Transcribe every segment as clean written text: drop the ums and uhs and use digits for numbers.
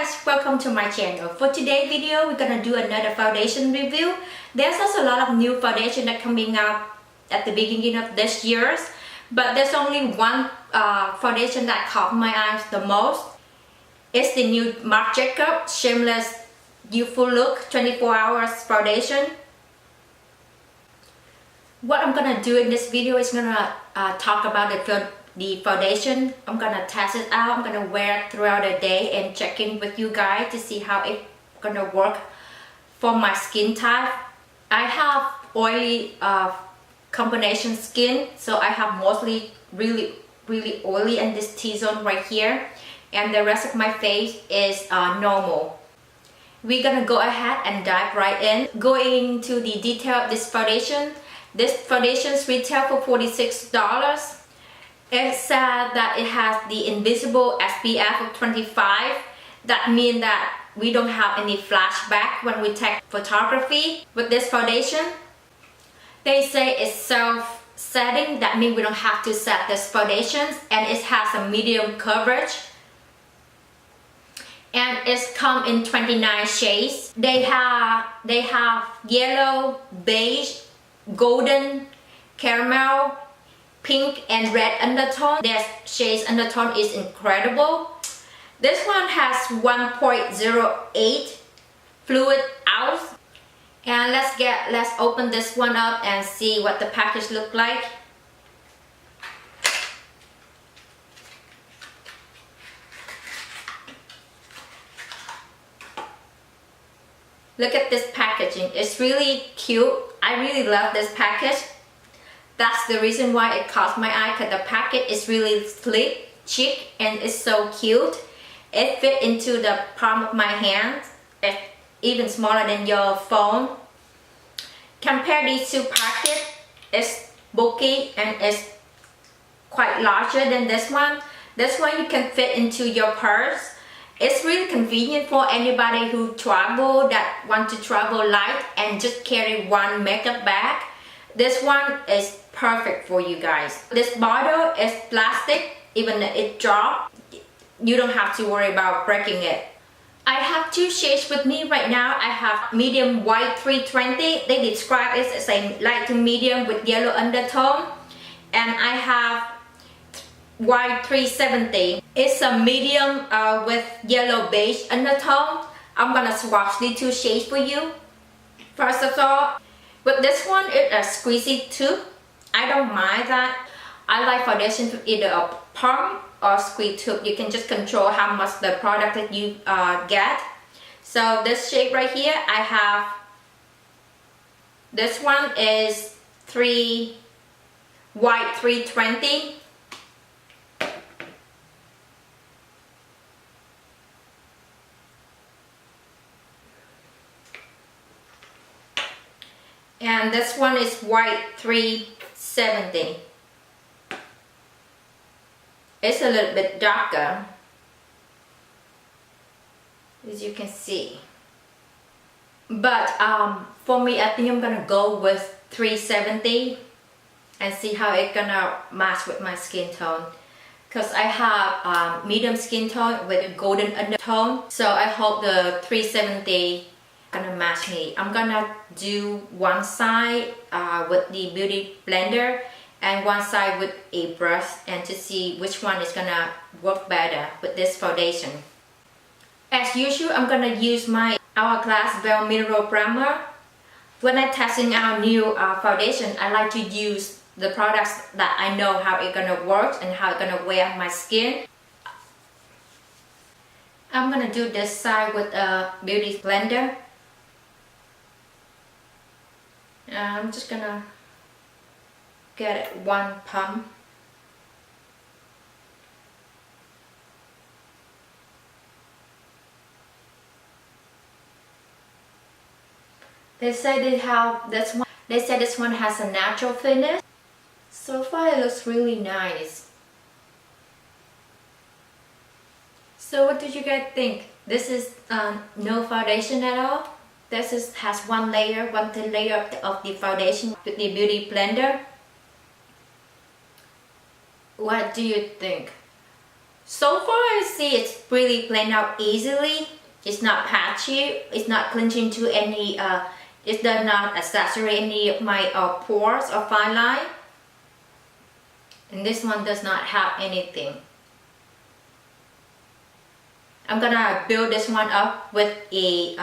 guys, welcome to my channel. For today's video, we're gonna do another foundation review. There's also a lot of new foundation that coming out at the beginning of this year, but there's only one foundation that caught my eyes the most. It's the new MARC JACOBS Shameless Youthfull-Look 24 Hours Foundation. What I'm gonna do in this video is gonna talk about the foundation. I'm gonna test it out. I'm gonna wear it throughout the day and check in with you guys to see how it's gonna work for my skin type. I have oily combination skin, so I have mostly really oily in this T-zone right here, and the rest of my face is normal. We're gonna go ahead and dive right in. Going into the detail of this foundation. This foundation retails for $46. It said that it has the invisible SPF of 25. That means that we don't have any flashback when we take photography with this foundation. They say it's self-setting. That means we don't have to set this foundation, and it has a medium coverage. And it's come in 29 shades. They have yellow, beige, golden, caramel, pink and red undertone. Their shades undertone is incredible. This one has 1.08 fluid ounce. And let's open this one up and see what the package look like. Look at this packaging. It's really cute. I really love this package. That's the reason why it caught my eye, because the packet is really sleek, chic, and it's so cute. It fit into the palm of my hand. It's even smaller than your phone. Compare these two packets. It's bulky and it's quite larger than this one. This one you can fit into your purse. It's really convenient for anybody who travel, that want to travel light and just carry one makeup bag. This one is perfect for you guys. This bottle is plastic. Even if it drops, you don't have to worry about breaking it. I have two shades with me right now. I have medium white 320. They describe it as a light to medium with yellow undertone. And I have white 370. It's a medium with yellow beige undertone. I'm gonna swatch the two shades for you. First of all, with this one, it's a squeezy tube. I don't mind that. I like foundation to either a pump or squeeze tube. You can just control how much the product that you get. So this shade right here, I have. This one is white 320. And this one is white 370. It's a little bit darker, as you can see. But for me, I think I'm gonna go with 370 and see how it's gonna match with my skin tone. Because I have medium skin tone with a golden undertone. So I hope the 370 gonna match me. I'm gonna do one side with the beauty blender and one side with a brush, and to see which one is gonna work better with this foundation. As usual, I'm gonna use my Hourglass Velvet Mineral Primer. When I'm testing out new foundation, I like to use the products that I know how it's gonna work and how it's gonna wear on my skin. I'm gonna do this side with a beauty blender. I'm just gonna get one pump. They say they have this one. They say this one has a natural finish. So far it looks really nice. So what did you guys think? This is no foundation at all. This has one thin layer of the foundation with the beauty blender. What do you think? So far I see it's really blend out easily. It's not patchy, it's not clinching to any, it does not saturate any of my pores or fine line. And this one does not have anything. I'm gonna build this one up with a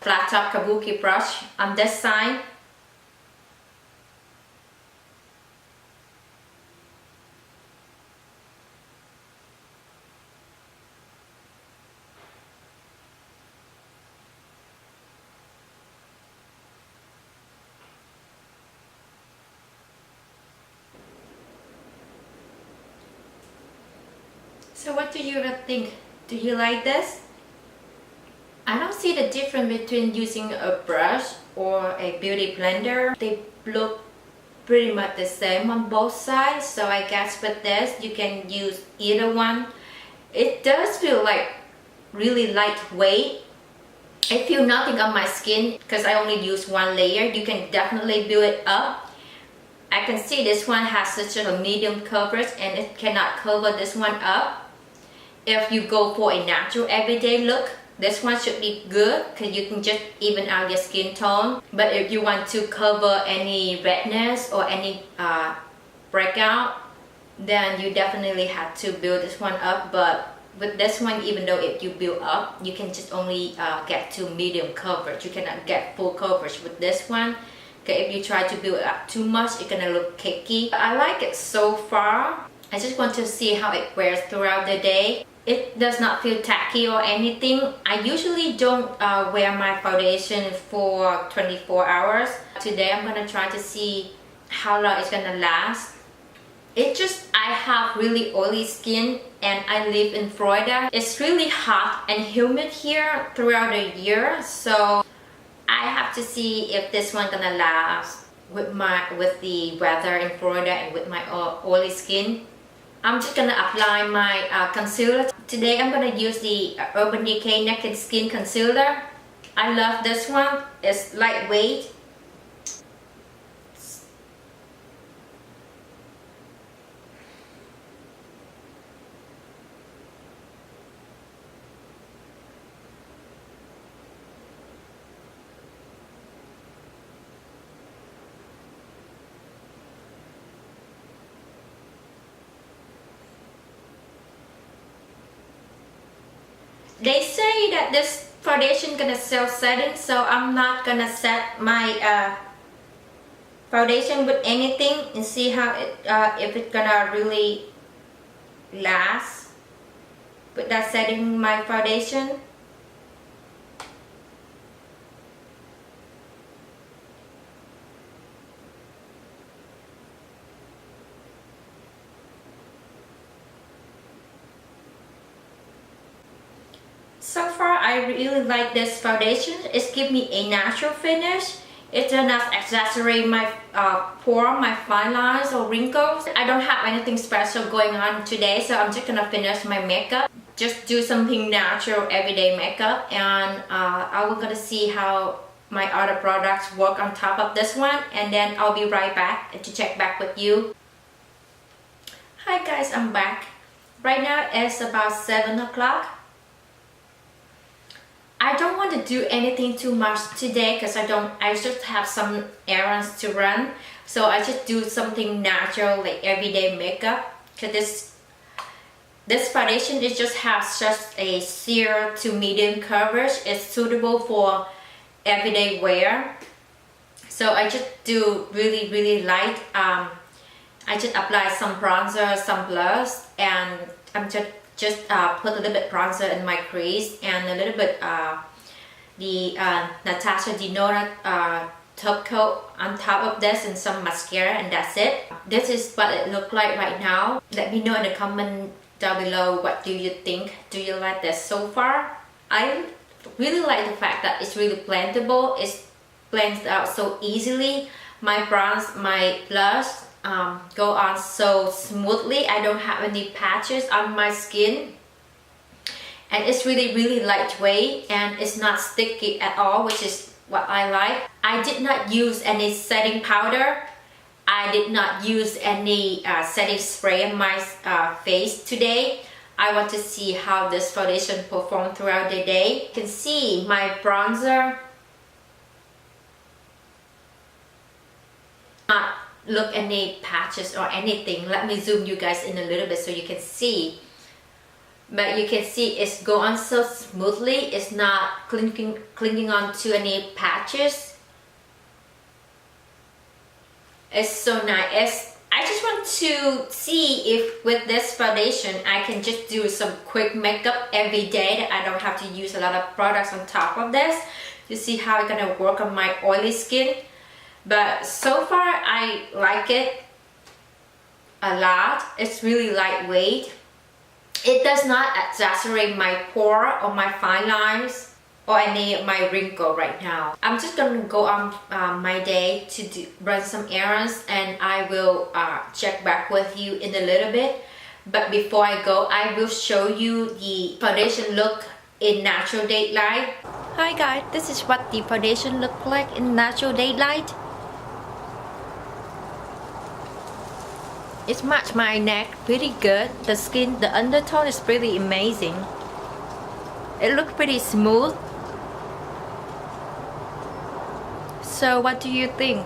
flat top kabuki brush on this side. So what do you think? Do you like this? I don't see the difference between using a brush or a beauty blender. They look pretty much the same on both sides, so I guess with this you can use either one. It does feel like really lightweight. I feel nothing on my skin because I only use one layer. You can definitely build it up. I can see this one has such a medium coverage and it cannot cover this one up. If you go for a natural everyday look, this one should be good because you can just even out your skin tone. But if you want to cover any redness or any breakout, then you definitely have to build this one up. But with this one, even though if you build up, you can just only get to medium coverage. You cannot get full coverage with this one. Okay, if you try to build it up too much, it's gonna look cakey. I like it so far. I just want to see how it wears throughout the day. It does not feel tacky or anything. I usually don't wear my foundation for 24 hours. Today I'm gonna try to see how long it's gonna last. I have really oily skin and I live in Florida. It's really hot and humid here throughout the year, so I have to see if this one gonna last with the weather in Florida and with my oily skin. I'm just gonna apply my concealer. Today I'm gonna use the Urban Decay Naked Skin Concealer. I love this one. It's lightweight. They say that this foundation gonna self-setting, so I'm not gonna set my foundation with anything and see how it if it's gonna really last without setting my foundation. So far, I really like this foundation. It gives me a natural finish. It does not exaggerate my pore, my fine lines or wrinkles. I don't have anything special going on today, so I'm just gonna finish my makeup. Just do something natural, everyday makeup, and I will gonna see how my other products work on top of this one, and then I'll be right back to check back with you. Hi guys, I'm back. Right now it's about 7 o'clock. I don't want to do anything too much today because I just have some errands to run. So I just do something natural like everyday makeup. Because this foundation, it just has just a 0 to medium coverage. It's suitable for everyday wear. So I just do really light. I just apply some bronzer, some blush, and I'm just put a little bit bronzer in my crease and a little bit the Natasha Denona top coat on top of this and some mascara, and that's it. This is what it looks like right now. Let me know in the comment down below, what do you think? Do you like this so far? I really like the fact that it's really blendable. It blends out so easily. My bronze, my blush go on so smoothly. I don't have any patches on my skin, and it's really lightweight and it's not sticky at all, which is what I like. I did not use any setting powder. I did not use any setting spray on my face today. I want to see how this foundation performs throughout the day. You can see my bronzer not look any patches or anything. Let me zoom you guys in a little bit so you can see. But you can see it's go on so smoothly. It's not clinging on to any patches. It's so nice. I just want to see if with this foundation I can just do some quick makeup every day, that I don't have to use a lot of products on top of this, to see how it's gonna work on my oily skin. But so far I like it a lot. It's really lightweight. It does not exaggerate my pore or my fine lines or any of my wrinkle right now. I'm just gonna go on my day to run some errands, and I will check back with you in a little bit. But before I go, I will show you the foundation look in natural daylight. Hi guys, this is what the foundation look like in natural daylight. It matches my neck pretty good. The skin, the undertone is pretty amazing. It looks pretty smooth. So what do you think?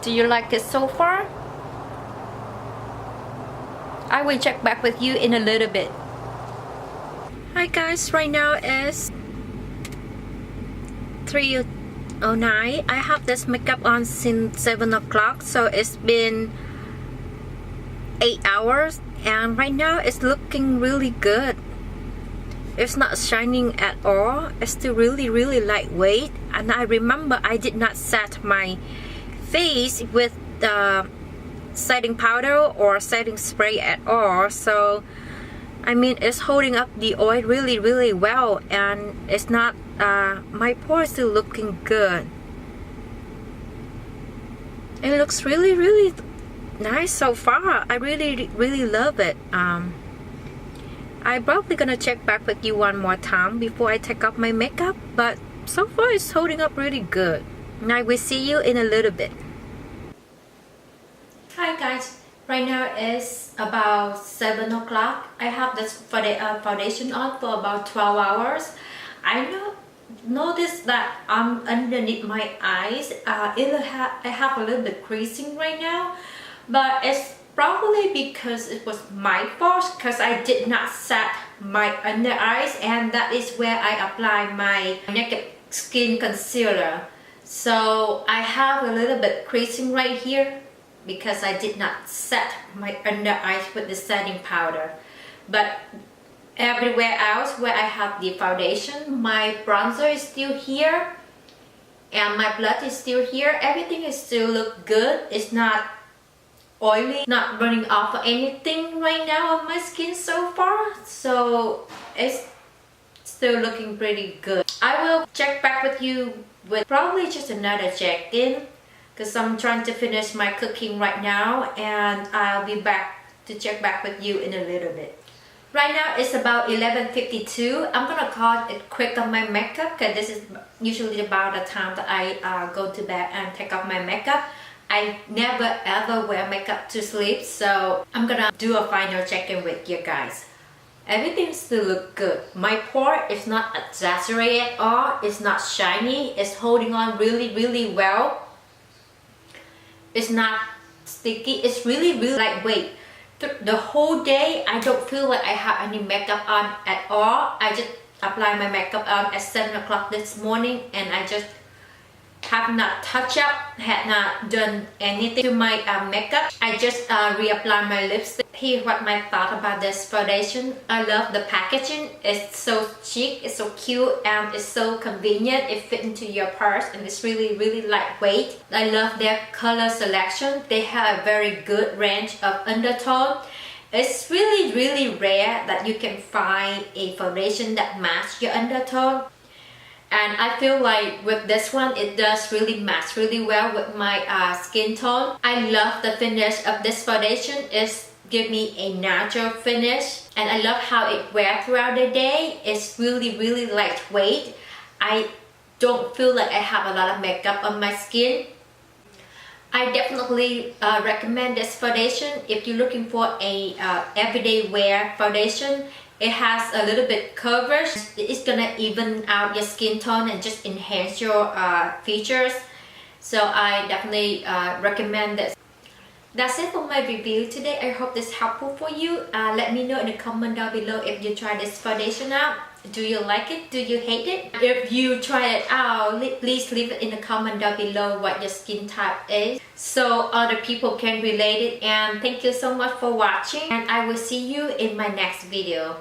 Do you like it so far? I will check back with you in a little bit. Hi guys, right now is 3:09. I have this makeup on since 7 o'clock, so it's been 8 hours, and right now it's looking really good. It's not shining at all. It's still really lightweight. And I remember I did not set my face with the setting powder or setting spray at all. So I mean, it's holding up the oil really well, and it's not my pores still looking good. It looks really nice so far. I really love it. I'm probably gonna check back with you one more time before I take off my makeup, but so far it's holding up really good. And I will see you in a little bit. Hi guys, right now it's about 7 o'clock. I have this foundation on for about 12 hours. I noticed that underneath my eyes, I have a little bit creasing right now, but it's probably because it was my fault, because I did not set my under eyes, and that is where I apply my naked skin concealer. So I have a little bit creasing right here because I did not set my under eyes with the setting powder. But everywhere else where I have the foundation, my bronzer is still here and my blush is still here. Everything is still look good. It's not oily, not running off or anything right now on my skin so far, so it's still looking pretty good. I will check back with you with probably just another check-in, because I'm trying to finish my cooking right now, and I'll be back to check back with you in a little bit. Right now it's about 11:52. I'm gonna call it quick on my makeup, because this is usually about the time that I go to bed and take off my makeup. I never ever wear makeup to sleep, so I'm gonna do a final check-in with you guys. Everything still look good. My pore is not exaggerated at all. It's not shiny. It's holding on really well. It's not sticky. It's really lightweight. The whole day I don't feel like I have any makeup on at all. I just applied my makeup on at 7 o'clock this morning, and I just have not touched up, had not done anything to my makeup. I just reapplied my lipstick. Here's what my thought about this foundation. I love the packaging. It's so chic, it's so cute, and it's so convenient. It fits into your purse, and it's really lightweight. I love their color selection. They have a very good range of undertone. It's really rare that you can find a foundation that matches your undertone. And I feel like with this one, it does really match really well with my skin tone. I love the finish of this foundation. It's give me a natural finish. And I love how it wears throughout the day. It's really lightweight. I don't feel like I have a lot of makeup on my skin. I definitely recommend this foundation if you're looking for a everyday wear foundation. It has a little bit coverage. It's gonna even out your skin tone and just enhance your features. So I definitely recommend this. That's it for my review today. I hope this helpful for you. Let me know in the comment down below if you try this foundation out. Do you like it? Do you hate it? If you try it out, please leave it in the comment down below what your skin type is so other people can relate it. And thank you so much for watching, and I will see you in my next video.